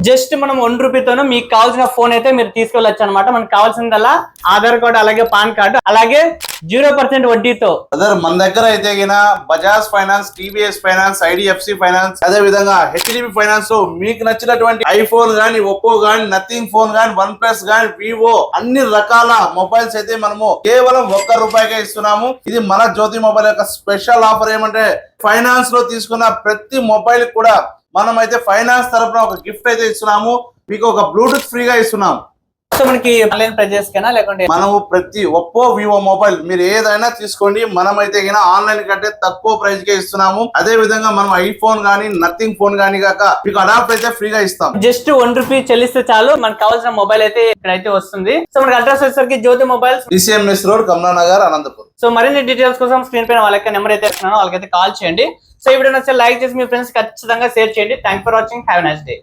Just మనం ₹1 మీకు కావాల్సిన ఫోన్ అయితే మీరు తీసుకెళ్ళొచ్చు అనమాట. మనకు కావాల్సిందల్లా ఆధార్ కార్డు, అలాగే పాన్ కార్డు, అలాగే 0% వడ్డీతో. అదర్ మన దగ్గర అయితే Bajaj finance, TVS finance, IDFC finance, అదే విధంగా హెచ్డిబి ఫైనాన్స్ మీకు నచ్చినటువంటి ఐఫోన్ గానీ, ఒప్పో గానీ, నథింగ్ ఫోన్ గానీ, OnePlus గానీ, వివో అన్ని రకాల మొబైల్స్ అయితే మనము కేవలం ₹1 ఇస్తున్నాము. ఇది మన జ్యోతి మొబైల్ యొక్క స్పెషల్ ఆఫర్. ఏమంటే ఫైనాన్స్ లో తీసుకున్న ప్రతి మొబైల్ కూడా మనం అయితే ఫైనాన్స్ తరపున ఒక గిఫ్ట్ అయితే ఇస్తున్నాము. మీకు ఒక బ్లూటూత్ ఫ్రీగా ఇస్తున్నాము. సో మనకి ఆన్లైన్ ప్రైజెస్ కైనా లేకుంటే మనము ప్రతి ఒప్పో, వివో మొబైల్ మీరు ఏదైనా తీసుకోండి, మనమైతే ఆన్లైన్ కంటే తక్కువ ప్రైస్ కే ఇస్తున్నాము. అదే విధంగా మనం ఐఫోన్ గానీ, నథింగ్ ఫోన్ గానీ కాక మీకు అడాప్టర్ అయితే ఫ్రీగా ఇస్తాం. జస్ట్ ₹1 చెల్లిస్తే చాలు మనకు కావాల్సిన మొబైల్ అయితే ఇక్కడైతే వస్తుంది. సో మనకి అడ్రస్ వచ్చేసరికి జ్యోతి మొబైల్స్, DCMS రోడ్, కమలా నగర్, అనంతపురం. సో మరిన్ని డీటెయిల్స్ కోసం స్క్రీన్ పైన వాళ్ళకి నెంబర్ అయితే ఇస్తున్నాను, వాళ్ళకైతే కాల్ చేయండి. సో ఈ వీడియో నచ్చితే లైక్ చేసి మీ ఫ్రెండ్స్ ఖచ్చితంగా షేర్ చేయండి. Thank for watching. Have a nice day.